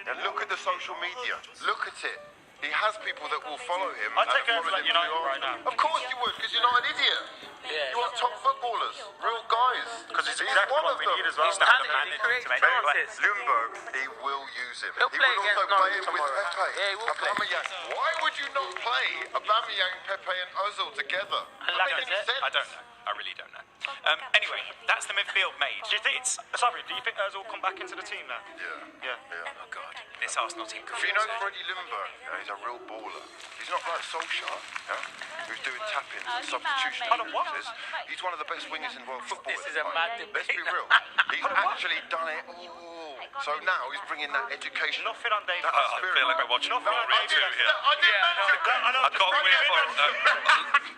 And look at the social media. Look at it. He has people that will follow him. I'd take over that United right now. Of course you would, because you're not an idiot. Yeah. You want top footballers, real guys. Because it's He's exactly one what of we them. need as well. He's not the manager to make chances. Ljungberg, he will use him. He'll He play will against also play Norwich with tomorrow. Pepe. Yeah, he will play. Aubameyang. Why would you not play Aubameyang, Pepe and Ozil together? And Doesn't make any Lacazette. sense. I don't know. I really don't know. Anyway, that's the midfield made. Do you think it's... Sorry, do you think Ozil will come back into the team now? Yeah. Oh, God. This Arsenal team could If you know Freddie Ljungberg, he's a real baller. He's not like Solskjaer, who's doing tap-ins and substitution. He's one of the best wingers in world football. This is a mad debate. Let's be real. He's actually done it all. So now he's bringing that education. Nothing on David. I feel like we're watching Nothing on Rory David. 2 here. I can't wait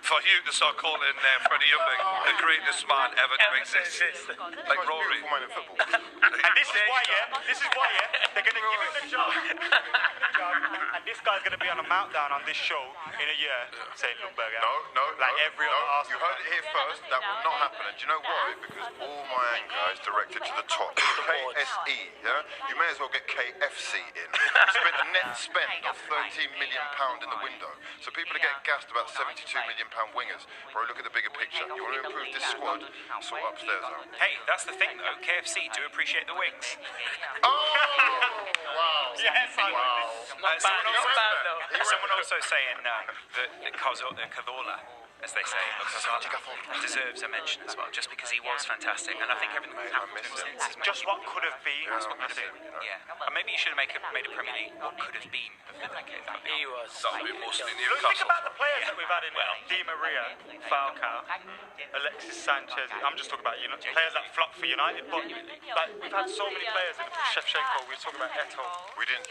for Hugh to start calling Freddie Ljungberg the greatest man ever to exist. Like Rory. Man in football. And this is why, they're going to give him the job. And this guy's going to be on a meltdown on this show in a year saying Ljungberg out. No. Like every other You Arsenal. heard it here first. That will not happen. And do you know why? Because all my anger is directed to the top. KSE, You may as well get KFC in. We spent a net spend of £13 million in the window. So people are getting gassed about £72 million wingers. Bro, look at the bigger picture. You want to improve this squad? Sort upstairs out. Hey, that's the thing though. KFC do appreciate the wings. Oh! Wow. Yes, I Not someone also saying that Cazorla, as they say, deserves a mention as well, just because he was fantastic, and I think everything that happened to him since is Just what could have been. Yeah, That's what I could have miss been. him, Yeah, and maybe you should have made a Premier League what could have been of the decade. That would be He was. That would be mostly Think Newcastle. about the players that we've had in there. Di Maria, Falcao, Alexis Sanchez. I'm just talking about players that flopped for United, but like we've had so many players in Shevchenko. We were talking about Eto'o. We didn't.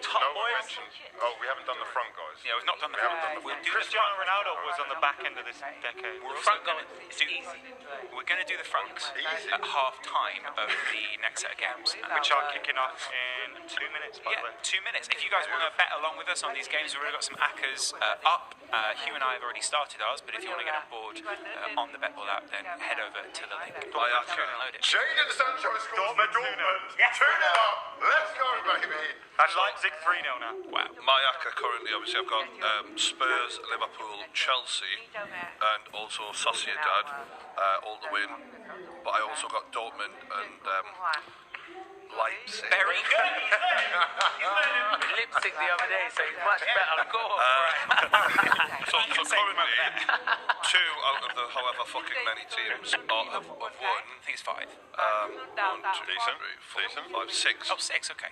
Top No one boys. mentioned. Oh, we haven't done the front guys. Yeah, we've not done the front. We'll do the Cristiano front. Ronaldo was on the back end of this decade. We're also going to do the fronts at half time of the next set of games, Which are kicking off in 2 minutes, by the way. 2 minutes. If you guys want to bet along with us on these games, we've already got some ACCAs up. Hugh and I have already started ours, but if you want to get on board on the Betball app, then head over to the link. Download it. Jadon Sancho scores for Dortmund. Turn it up. Let's go, baby. And Leipzig 3-0 now. Wow. My ACCA currently, obviously, I've got Spurs, Liverpool, Chelsea, and also Sociedad, all the win. But I also got Dortmund and Leipzig. Very good. Lipstick the other day, so he's much better. Go on. So currently, 2 out of the however fucking many teams have won. I think it's 5. 1, 2, 3, 4, 5, 6. Oh, 6, okay.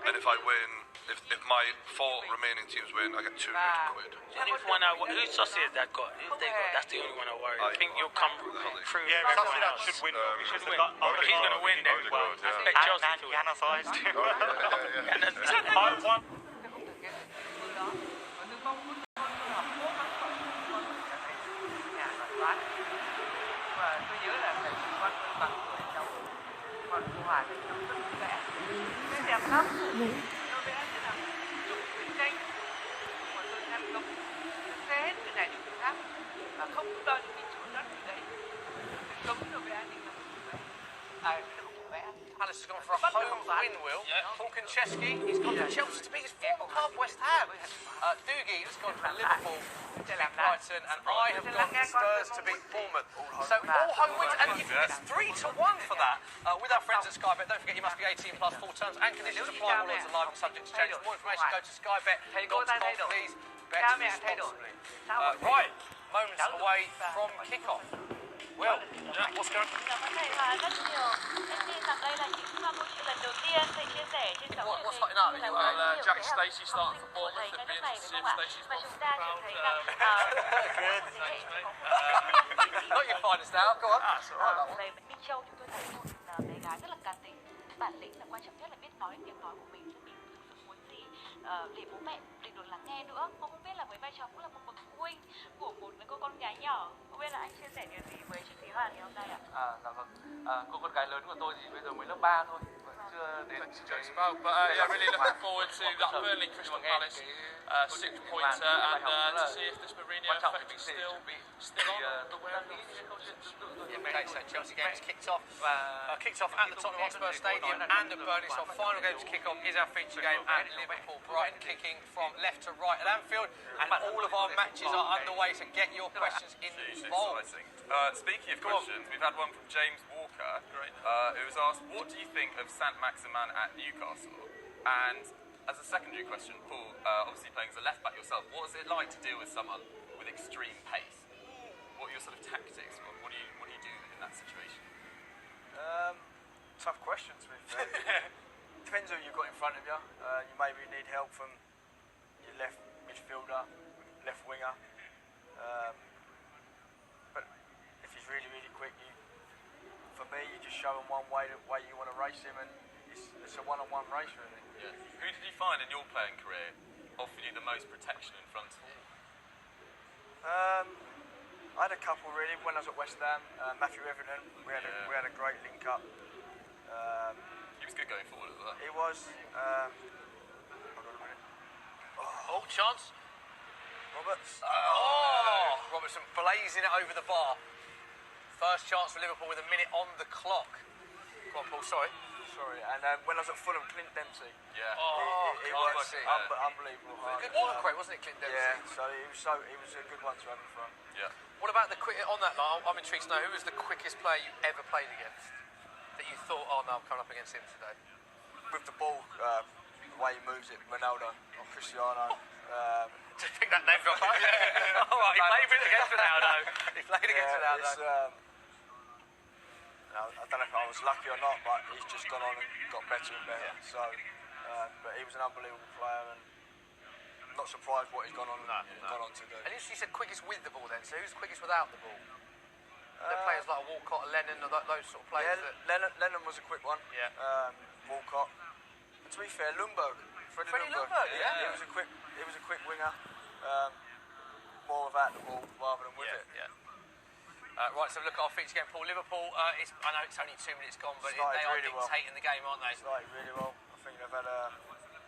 And if I win, if my 4 remaining teams win, I get 200 quid. Who's Sociedad got? Who's they got? That's the only one I worry. I think you'll come through. Yeah, everyone Sociedad else. should win. We should But have got. He's going to win then. Odegaard, I yeah. expect Chelsea to win. Januzaj too. Yeah. I want. Và tôi nhớ là thầy Văn bằng tuổi cháu còn cô Hòa thì cháu rất vui vẻ. Cái đẹp lắm. Nó vẽ như là chụp truyện tranh mà tôi ăn cống vẽ hết cái này đến cái khác và không có bao nhiêu cái chỗ đất gì đấy. Cái cống nó vẽ thì nó vẽ. À nó không vẽ. Palace has gone for a home win, Will. Paul Konchesky, he's gone to Chelsea to beat his former club, West Ham. Doogie has gone for Liverpool to beat Brighton, and I have gone for Spurs to beat Bournemouth. So all home wins, and it's 3-1 for that. With our friends at Sky Bet, don't forget you must be 18 plus, full terms and conditions apply. All odds are live and subject to change. For more information, go to skybet.com, please. Bet responsibly. Right, moments away from kickoff. Will, what's going on? Cảm ơn thầy Hòa rất nhiều. Em tin rằng đây là những câu chuyện lần đầu tiên thầy chia sẻ trên sóng truyền hình. Jack Stacey starting for Bournemouth. It'd be interesting to see if Stacey's và chúng ta nhận thấy rằng Not your finest now, go on. về Minh Châu chúng tôi thấy một bé gái rất là cá tính, bản lĩnh là quan trọng nhất là biết nói tiếng nói của mình, mình thực sự muốn gì để bố mẹ định được lắng nghe nữa. Cô không biết là với vai trò cũng là một bậc phụ huynh của một cô con gái nhỏ, không biết là anh chia sẻ điều gì với chị Thúy Hoàn ngày hôm nay ạ? Dạ vâng. Cô con gái lớn của tôi thì bây giờ mới lớp 3 thôi, vẫn chưa plenty of jokes about. But yeah, really looking forward to that Burnley Crystal Palace 6-pointer and to see if this Mourinho effect is still on the way of Okay, so Chelsea game is kicked off at the Tottenham Hotspur Stadium and at Burnley. So our final game to kick off is our feature game at Liverpool. Brighton kicking from left to right at Anfield, and all of our matches are underway. So get your questions involved. Speaking of questions, we've had one from James Walker, who was asked, "What do you think of Saint Maximin at Newcastle?" And as a secondary question, Paul, obviously playing as a left back yourself, what is it like to deal with someone with extreme pace? What are your sort of tactics? What do you do in that situation? Tough question, to be fair. Depends who you've got in front of you. You maybe need help from your left midfielder, left winger. But if he's really, really quick, for me, you just show him one way, the way you want to race him, and it's a one-on-one race, really. Yeah. Who did you find in your playing career offered you the most protection in front of you? I had a couple really when I was at West Ham. Matthew Everton, we had a great link up. He was good going forward as well. He was. Hold on a minute. Oh, chance. Roberts. Robertson blazing it over the bar. First chance for Liverpool with a minute on the clock. Go on, Paul. Sorry. And when I was at Fulham, Clint Dempsey. Yeah. He was unbelievable. Good water crate, wasn't it, Clint Dempsey? Yeah. So he was a good one to have in front. Yeah. What about on that line? I'm intrigued to know, who was the quickest player you ever played against that you thought, oh no, I'm coming up against him today? With the ball, the way he moves it, Ronaldo or Cristiano. Just pick that name from him. All right, he played against Ronaldo. He played against Ronaldo. I don't know if I was lucky or not, but he's just gone on and got better and better. Yeah. So, but he was an unbelievable player, and not surprised what he's gone on to do. And you said quickest with the ball then, so who's quickest without the ball? There are players like Walcott, Lennon, those sort of players. Yeah, Lennon was a quick one. Yeah. Walcott. And to be fair, Freddie Ljungberg. Yeah. He was a quick winger. More without the ball rather than with it. Yeah. Right, so look at our feature game, Paul. Liverpool, I know it's only 2 minutes gone, but they are really dictating the game, aren't they? Started really well. I think they've had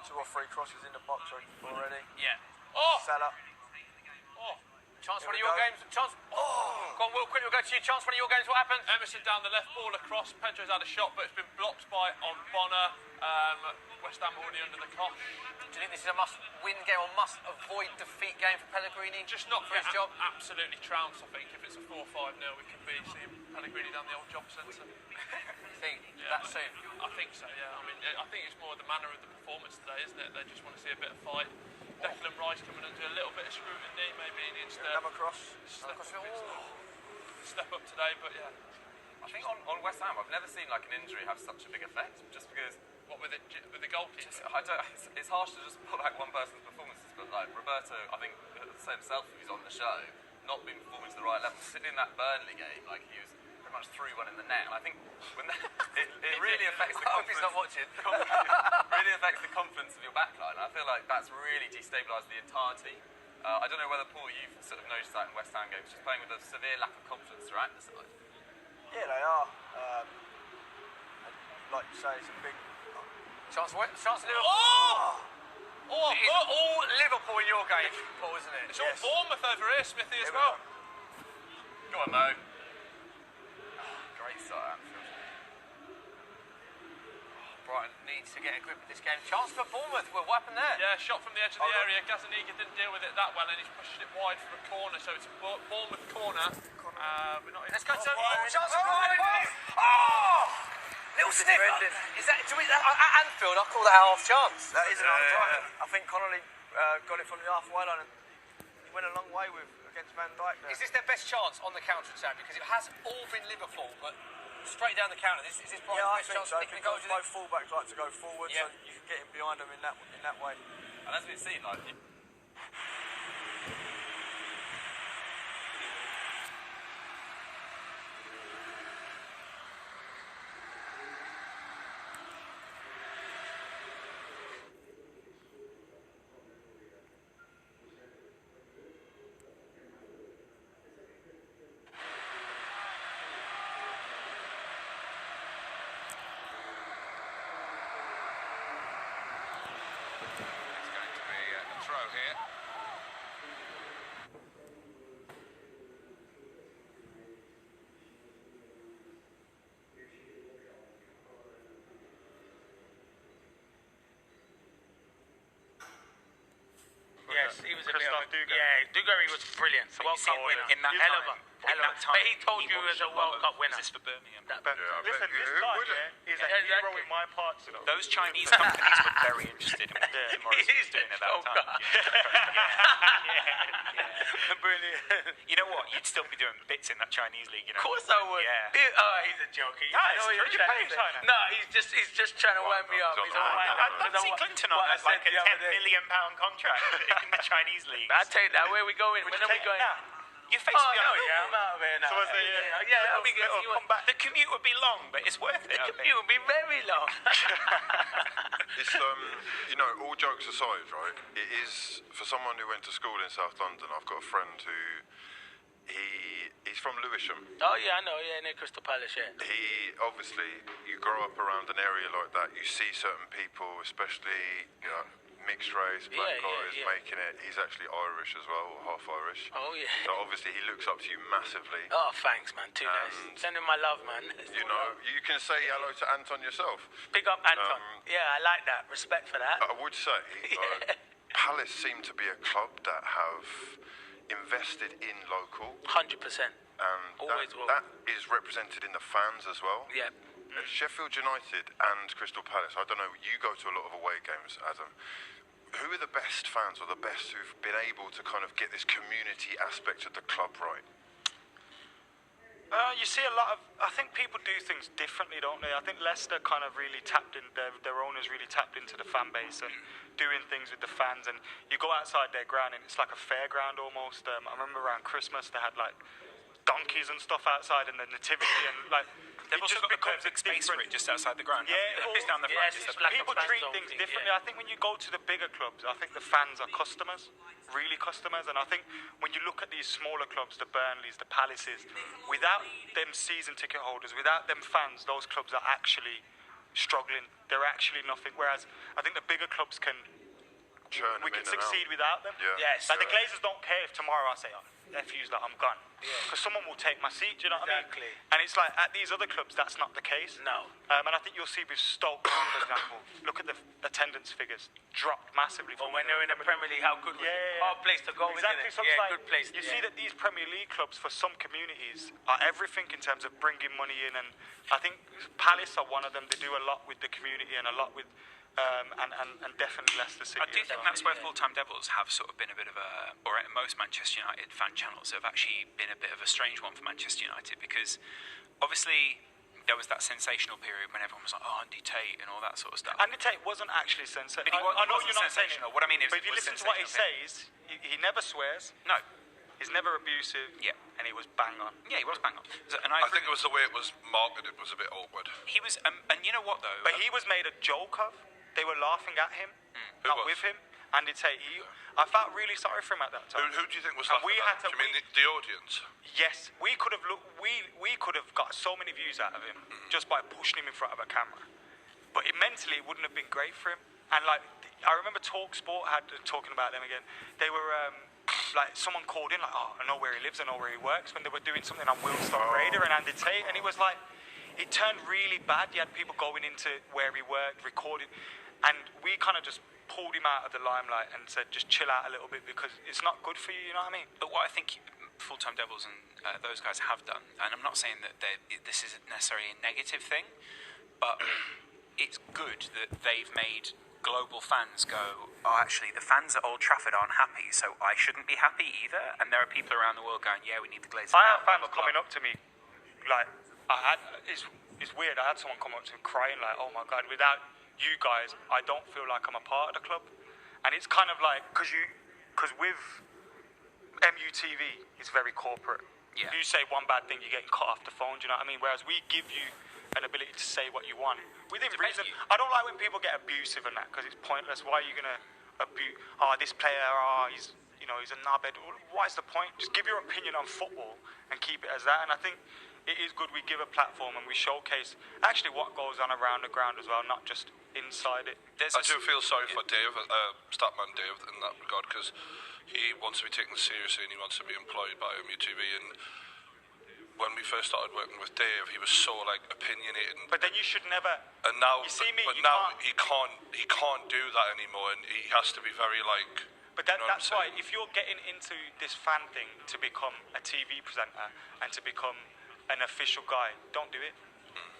2 or 3 crosses in the box already. Yeah. Salah. Chance for one of your games. Chance. Go on, Will, quickly, we'll go to you. Chance for one of your games. What happened? Emerson down the left, ball across. Pedro's had a shot, but it's been blocked by Bonner. West Ham already under the cosh. Do you think this is a must-win game or must-avoid defeat game for Pellegrini? Just not for his job. Absolutely trounced, I think. If it's a 4-5-0, we could be seeing Pellegrini down the old job centre. You think that soon? I think so. Yeah. I mean, I think it's more the manner of the performance today, isn't it? They just want to see a bit of fight. Declan Rice coming under a little bit of scrutiny, maybe he needs to another cross. Step up today, but yeah. I think on West Ham, I've never seen like an injury have such a big effect. Just because, with the goalkeeper? It's harsh to just put back one person's performances, but like Roberto, I think said himself if he's on the show, not been performing to the right level. Sitting in that Burnley game, like he was pretty much threw one in the net. And I think when it really affects the confidence. I hope he's not watching. Really affects the confidence of your backline. I feel like that's really destabilised the entire team. I don't know whether, Paul, you've sort of noticed that in West Ham games, just playing with a severe lack of confidence throughout the side. Yeah, they are. Like you say, it's a big chance Liverpool. All Liverpool in your game, Paul, isn't it? It's all Bournemouth over here, Smithy, as well. Go on, Mo. Great start, Anfield. Brighton needs to get a grip of this game. Chance for Bournemouth. Well, what happened there? Yeah, shot from the edge of the area. Gazzaniga didn't deal with it that well, and he's pushed it wide for a corner. So it's a Bournemouth corner. Let's go to chance for Brighton. Little sniff. Is that at Anfield? I call that a half chance. That is a half chance. I think Connolly got it from the halfway line, and he went a long way against Van Dijk there. Is this their best chance on the counter attack? Because it has all been Liverpool, but straight down the counter. Is this Brighton's best chance so, of nicking the goal? Both fullbacks like to go forward, so you can get in behind them in that way. And as we've seen, like. throw here. Yes, he was a bit Christoph of a... Dugarry. Yeah, Dugarry was brilliant. World Cup winner. in that hell of time, a... Hell of a... But he told you as a World Cup winner. Is this for Birmingham? But listen, this guy is a hero in my parts. You know? Those Chinese companies were very interested in what Morris was doing at that time. Brilliant. You know what? You'd still be doing bits in that Chinese league, you know. Of course I would. Yeah. He's a joker. No, I know what he's you're trying playing to say. China. No, he's just trying to wind me up. He's all wind up. I'd see Clinton on like a £10 million contract in the Chinese league. I'll take that. Where are we going? When are we going? Your face Oh, would be no, on yeah, I'm out of here now. So what's the, I'll be good. come back. The commute would be long, but it's worth it. The commute will be very long. It's you know, all jokes aside, right? It is for someone who went to school in South London. I've got a friend who he's from Lewisham. Oh yeah, I know. Yeah, near Crystal Palace. Yeah. He obviously, you grow up around an area like that. You see certain people, especially mixed race, black guys making it. He's actually Irish as well, or half Irish. Oh yeah. So obviously he looks up to you massively. Oh, thanks, man. Too nice. Send him my love, man. You know, you can say hello to Anton yourself. Big up, Anton. Yeah, I like that. Respect for that. I would say Palace seem to be a club that have invested in local. 100%. And Always will. that is represented in the fans as well. Yeah. Sheffield United and Crystal Palace, I don't know, you go to a lot of away games, Adam. Who are the best fans or the best who've been able to kind of get this community aspect of the club right? You see a lot of... I think people do things differently, don't they? I think Leicester kind of really tapped in... Their owners really tapped into the fan base and doing things with the fans. And you go outside their ground and it's like a fairground almost. I remember around Christmas they had like donkeys and stuff outside and the nativity and like... They've also got the perfect space for it just outside the ground. Yeah, it's down the front. Yes, It's it's like people a treat fan things zone differently. I think when you go to the bigger clubs, I think the fans are customers, really customers. And I think when you look at these smaller clubs, the Burnleys, the Palaces, without them season ticket holders, without them fans, those clubs are actually struggling. They're actually nothing. Whereas I think the bigger clubs can succeed without them. Yeah. Yes. Like the Glazers don't care if tomorrow I say, F you's like, I'm gone. Because someone will take my seat, do you know what I mean? And it's like, at these other clubs, that's not the case. No. And I think you'll see with Stoke, for example, look at the attendance figures, dropped massively. But when they're in the Premier League, how good was it? Hard place to go, exactly. isn't it? Like, good place. You see that these Premier League clubs, for some communities, are everything in terms of bringing money in. And I think Palace are one of them. They do a lot with the community and a lot with... and definitely Leicester City. I do think that's where full-time Devils have sort of been a bit of a, or most Manchester United fan channels have actually been a bit of a strange one for Manchester United, because obviously there was that sensational period when everyone was like, oh, Andy Tate and all that sort of stuff. Andy Tate wasn't actually sensational. I know you're not saying it. What I mean is, but if you listen to what he says, he never swears. No. He's never abusive. Yeah. And he was bang on. Yeah, he was bang on. And I think it was the way it was marketed was a bit awkward. He was, and you know what though? But he was made a joke of. They were laughing at him, not with him. Andy Tate. I felt really sorry for him at that time. Who do you think was laughing at him? Do you mean the audience? Yes, we could have we could have got so many views out of him just by pushing him in front of a camera. But mentally, it wouldn't have been great for him. And like, I remember TalkSport had talking about them again. They were like, someone called in like, oh, I know where he lives, I know where he works, when they were doing something on Wilstone Raider and Andy Tate, and it was like, it turned really bad. You had people going into where he worked, recording. And we kind of just pulled him out of the limelight and said, just chill out a little bit because it's not good for you, you know what I mean? But what I think full-time Devils and those guys have done, and I'm not saying that this isn't necessarily a negative thing, but it's good that they've made global fans go, oh, actually, the fans at Old Trafford aren't happy, so I shouldn't be happy either. And there are people around the world going, yeah, we need the Glazers. I have fans coming up to me, like, it's weird, I had someone come up to me crying like, oh my God, without you guys, I don't feel like I'm a part of the club. And it's kind of like, because with MUTV, it's very corporate. Yeah. If you say one bad thing, you're getting cut off the phone, do you know what I mean? Whereas we give you an ability to say what you want. Within reason. I don't like when people get abusive and that, because it's pointless. Why are you going to abuse, this player, he's a knobhead. What is the point? Just give your opinion on football and keep it as that. And I think it is good we give a platform and we showcase actually what goes on around the ground as well, not just inside it. I do feel sorry for Dave, Statman Dave, in that regard, because he wants to be taken seriously and he wants to be employed by MUTV. And when we first started working with Dave, he was so like opinionated. But then you should never. And now, you see me, but you now can't. he can't do that anymore, and he has to be very like. But that's why if you're getting into this fan thing to become a TV presenter and to become an official guy, don't do it.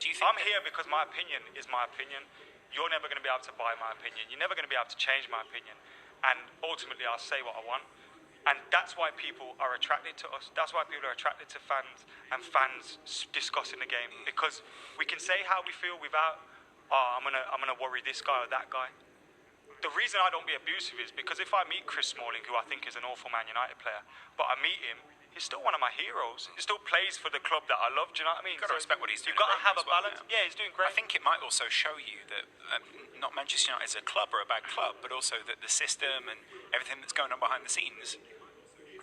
Do you think I'm here because my opinion is my opinion. You're never going to be able to buy my opinion. You're never going to be able to change my opinion. And ultimately, I'll say what I want. And that's why people are attracted to us. That's why people are attracted to fans and fans discussing the game. Because we can say how we feel without, I'm gonna worry this guy or that guy. The reason I don't be abusive is because if I meet Chris Smalling, who I think is an awful Man United player, but I meet him, he's still one of my heroes. He still plays for the club that I love. Do you know what I mean? You've got to respect what he's doing. You've got to have a well, balance. Yeah, he's doing great. I think it might also show you that not Manchester United is a club or a bad club, but also that the system and everything that's going on behind the scenes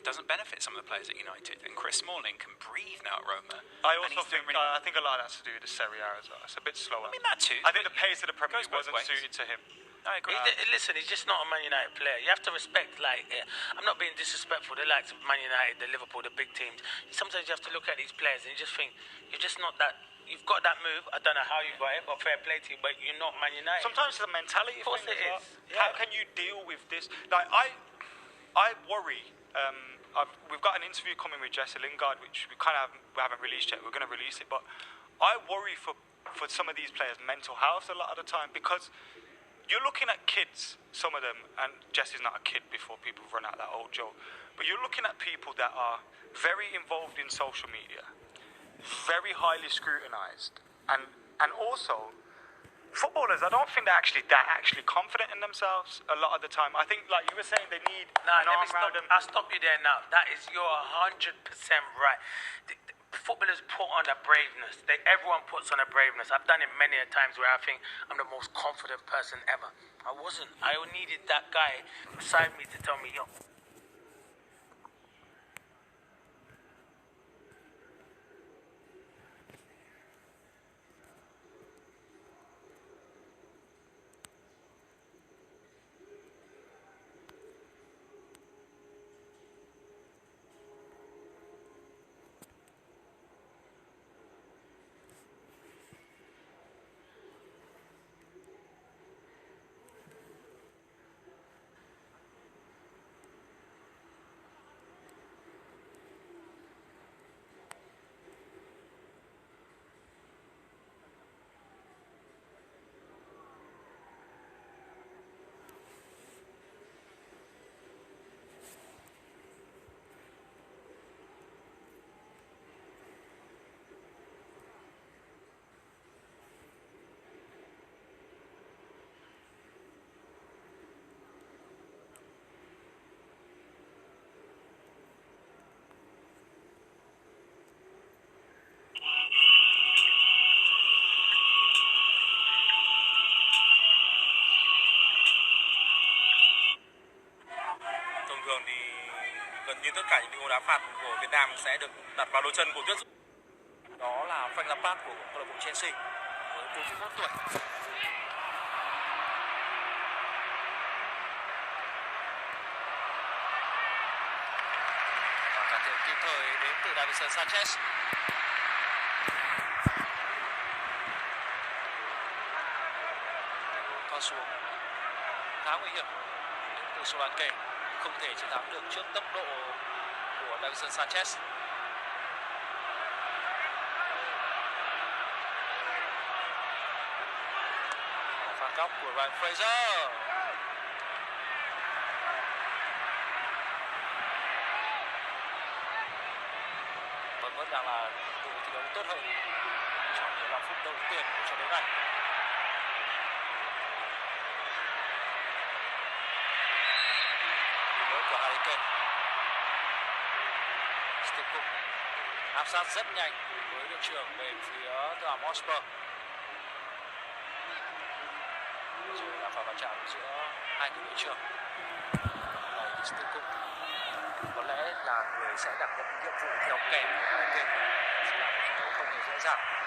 doesn't benefit some of the players at United. And Chris Smalling can breathe now at Roma. I also think I think a lot of that's to do with the Serie A as well. It's a bit slower. I mean that too. I think the pace of the Premier League wasn't suited to him. I agree. Listen, he's just not a Man United player. You have to respect, I'm not being disrespectful, the likes of Man United, the Liverpool, the big teams. Sometimes you have to look at these players and you just think, you're just not that. You've got that move. I don't know how you got it, but fair play to you. But you're not Man United. Sometimes it's a mentality. Of course thing it as well. is. Yeah. How can you deal with this? Like I worry. We've got an interview coming with Jesse Lingard, which we haven't released yet. We're going to release it, but I worry for some of these players' mental health a lot of the time, because you're looking at kids, some of them, and Jesse's not a kid before people run out that old joke, but you're looking at people that are very involved in social media, very highly scrutinised, and also footballers, I don't think they're actually confident in themselves a lot of the time. I think, like you were saying, they need an arm around them. I'll stop you there now. That is, you're 100% right. Footballers put on a braveness. Everyone puts on a braveness. I've done it many a times where I think I'm the most confident person ever. I wasn't. I needed that guy beside me to tell me, yo. Như tất cả những cú đá phạt của Việt Nam sẽ được đặt vào đôi chân của tuyển thủ. Đó là Frank Lampard của câu lạc bộ Chelsea với 41 tuổi. Và cản thiện kịp thời đến từ Davinson Sanchez. Con xuống khá nguy hiểm đến từ Solanke, không thể chiến thắng được trước tốc độ của Davinson Sanchez. Pha góc của Ryan Fraser. Vẫn đang là đội thi đấu tốt hơn trong 15 phút đầu tiên của trận đấu này. Của Harry Kane. Stick áp sát rất nhanh với đội trưởng về phía Tottenham Hotspur. Rồi là pha va chạm giữa hai người đội trưởng. Này thì Stick có lẽ là người sẽ đảm nhận nhiệm vụ theo kèm của Harry Kane. Sẽ là một trận đấu dễ dàng.